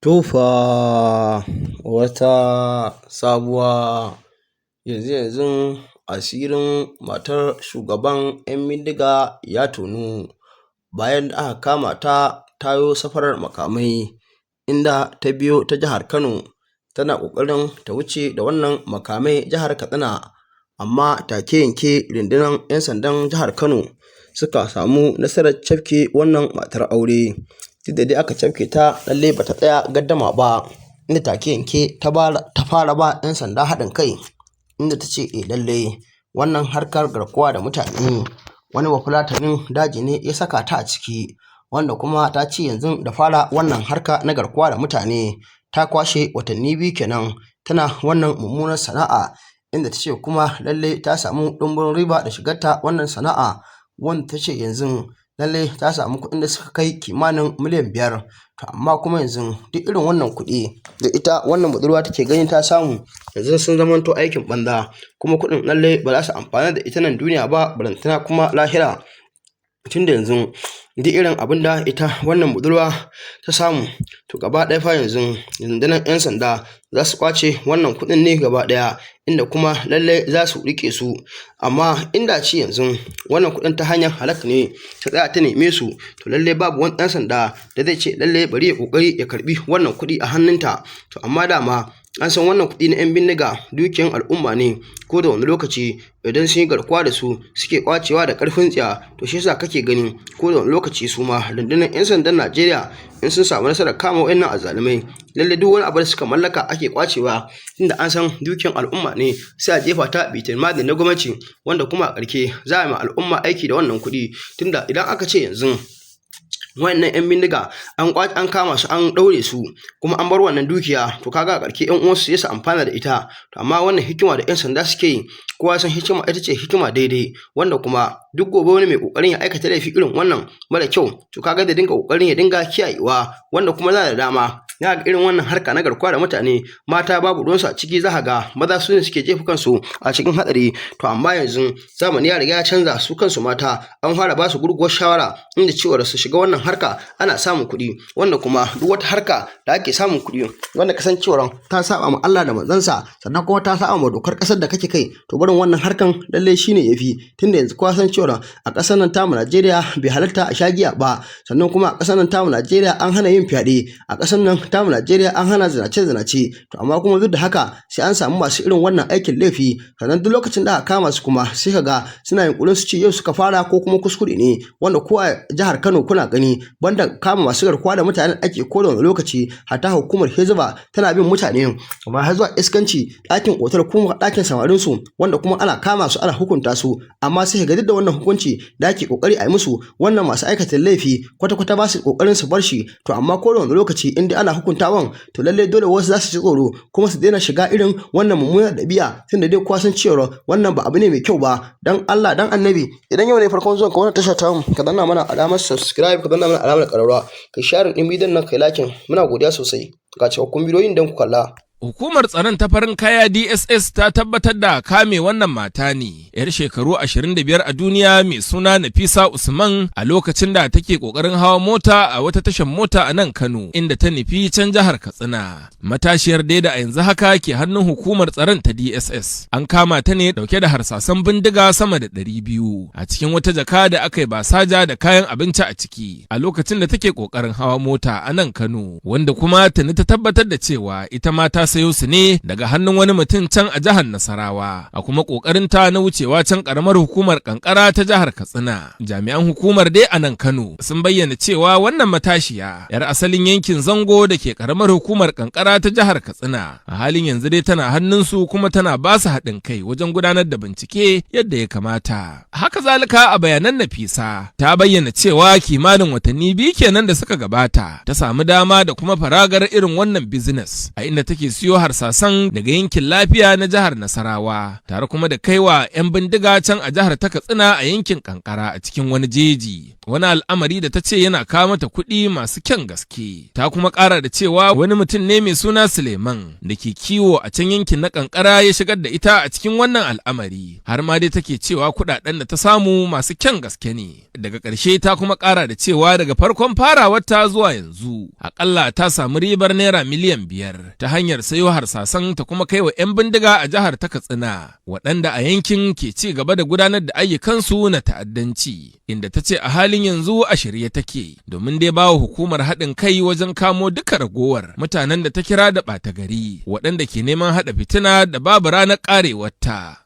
Tofa wata sabuwa yanzu asirin matar shugaban 'yan bindiga ya tonu bayan da aka kama ta tayo safarar makamai, inda ta biyo ta jihar Kano tana ƙoƙarin ta wuce da wannan makamai jihar Katsina, amma take yanke rundunar 'yan sandan jihar Kano suka samu nasarar cafke wannan matar aure. Duk da dai aka cafke ta, lallai bata tsaya gaddama ba, inda take yanke ta fara ba 'yan sanda haɗin kai, inda ta ce lallai wannan harkar garkuwa da mutane wani bafulatanin daji ne ya saka ta a ciki, wanda kuma ta ce yanzu da fara wannan harka na garkuwa da mutane ta kwashe watanni 2 kenan tana wannan mummunar sana'a, inda ta ce kuma lallai ta samu ɗumbin riba da shigarta wannan sana'a, wanda ta ce yanzu lallai ta samu kuɗin da suka kai kimanin miliyan 5. To amma kuma yanzu duk irin wannan kuɗi da ita wannan budurwa take ganin ta samu yanzu sun zamanto aikin banza, kuma kuɗin lallai ba za su amfana da ita nan duniya ba, balantana kuma lahira. Tunda yanzu duk irin abin da ita wannan budurwa ta samu, to gaba ɗaya fa yanzu rundunar 'yan sanda za su kwace wannan kuɗin ne gaba ɗaya, inda kuma lallai za su riƙe su. Amma inda ce yanzu wannan kuɗin ta hanyar halak ne ta tsaya ta neme su, to lallai babu wani ɗan sanda da zai ce lallai bari ya ƙoƙari ya karɓi wannan kuɗi a hannunta. To amma dama an san wannan kuɗi na 'yan bindiga dukiyan al'umma ne, ko da wani lokaci idan sun yi garkuwa da su suke kwacewa da ƙarfin tsiya. To shi yasa kake ganin ko da wani lokaci su ma rundunar 'yan sandan Najeriya in sun samu nasarar kama wa'annan azzalumai, lallai duk wani abu da suka mallaka ake kwacewa, tunda an san dukiyan al'umma ne, sai a jefa ta bitin mali na gwamnati, wanda kuma a ƙarshe za a yi ma al'umma aiki da wannan kuɗi. Tunda idan aka ce yanzu wayannan 'yan bindiga an kama su an ɗaure su kuma an bar wannan dukiya, to kaga a ƙarshe 'yan uwansu sai su amfana da ita. To amma wannan hikima da 'yan sanda suke yi, kowa san hikima ita ce hikima daidai, wanda kuma duk gobe wani mai ƙoƙarin ya aikata laifi irin wannan mara kyau, to kaga da dinga ƙoƙarin ya dinga kiyayewa, wanda kuma za da dama ya ga irin wannan harka na garkuwa da mutane mata babu ruwansu a ciki, za ka ga maza su ne suke jefa kansu a cikin hatsari. To amma yanzu zamani ya riga ya canza, su kansu mata an fara ba su gurguwar shawara, inda cewa su shiga wannan harka ana samun kuɗi, wanda kuma duk wata harka da ake samun kuɗi wanda kasancewar ta saba ma Allah da manzansa, sannan kuma ta saba ma dokar ƙasar da kake kai, to barin wannan harkan lallai shine yafi. Tunda yanzu kowa san cewa a ƙasar nan tamu Najeriya bai halarta a sha giya ba, sannan kuma a ƙasar nan tamu Najeriya an hana yin fyaɗe, a ƙasar nan tamu Najeriya an hana zinace. To amma kuma duk da haka sai an samu masu irin wannan aikin laifi, sannan duk lokacin da aka kama su kuma sai ka ga suna yunƙurin su ce yau suka fara ko kuma kuskure ne, wanda ko a jihar Kano kuna gani banda kama masu garkuwa da mutanen ake ko da wani lokaci, hatta hukumar Hizba tana bin mutane amma har zuwa iskanci ɗakin otal kuma ɗakin samarin su, wanda kuma ana kama su ana hukunta su. Amma sai ga duk da wannan hukunci da ake kokari a yi musu, wannan masu aikata laifi kwata-kwata ba su kokarin su bar shi. To amma ko da wani lokaci in dai ana hukuntawan, to lallai dole wasu za su ji tsoro kuma su daina shiga irin wannan mummunar ɗabi'a, tunda dai kowa san cewa wannan ba abu ne mai kyau ba. Dan Allah dan Annabi, idan yau ne farkon zuwan ka wannan tasha ta mu, ka danna mana alamar subscribe, ka danna mana alamar ƙararrawa, ka share din bidiyon nan kai like, muna godiya sosai. Ga cikakkun bidiyoyin dan ku kalla. Hukumar tsaron ta farin kaya DSS ta tabbatar da kame wannan mata ne, 'yar shekaru 25 a duniya mai suna Nafisa Usman, a lokacin da take kokarin hawa mota a wata tashar mota a nan Kano, inda ta nufi can jihar Katsina. Matashiyar dai da a yanzu haka ke hannun hukumar tsaron ta DSS. An kama ta ne dauke da harsasan bindiga sama da 200 a cikin wata jaka da aka yi basaja da kayan abinci a ciki, a lokacin da take kokarin hawa mota a nan Kano, wanda kuma tuni ta tabbatar da cewa ita ma ta sayo su ne daga hannun wani mutum can a jihar Nasarawa, a kuma kokarin ta na wucewa can karamar hukumar kankara ta jihar Katsina. Jami'an hukumar dai a nan Kano sun bayyana cewa wannan matashiya 'yar asalin yankin Zango da ke karamar hukumar kankara ta jihar Katsina a halin yanzu dai tana hannunsu, kuma tana ba su haɗin kai wajen gudanar da bincike yadda ya kamata. Haka zalika a bayanan Nafisa ta bayyana cewa kimanin watanni 2 kenan da suka gabata ta samu dama da kuma faragar irin wannan business, a inda take siyo harsasan daga yankin lafiya na jihar Nasarawa, tare kuma da kaiwa 'yan bindiga can a jihar ta Katsina a yankin Kankara a cikin wani jeji. Wani al'amari da ta ce yana kawo mata kuɗi masu kyan gaske. Ta kuma ƙara da cewa wani mutum ne mai suna Suleiman da ke kiwo a can yankin na Kankara ya shigar da ita a cikin wannan al'amari. Har ma dai take cewa kuɗaɗen da ta samu masu kyan gaske ne. Daga ƙarshe ta kuma ƙara da cewa daga farkon farawarta zuwa yanzu aƙalla ta samu ribar naira miliyan 5 ta hanyar sayo harsasan ta kuma kaiwa 'yan bindiga a jihar ta Katsina, waɗanda a yankin ke ci gaba da gudanar da ayyukansu na ta'addanci, inda ta ce a halin yanzu a shirye take domin dai bawa hukumar haɗin kai wajen kamo duka ragowar mutanen da ta kira da ɓata gari waɗanda ke neman haɗa fitina da babu ranar ƙarewarta.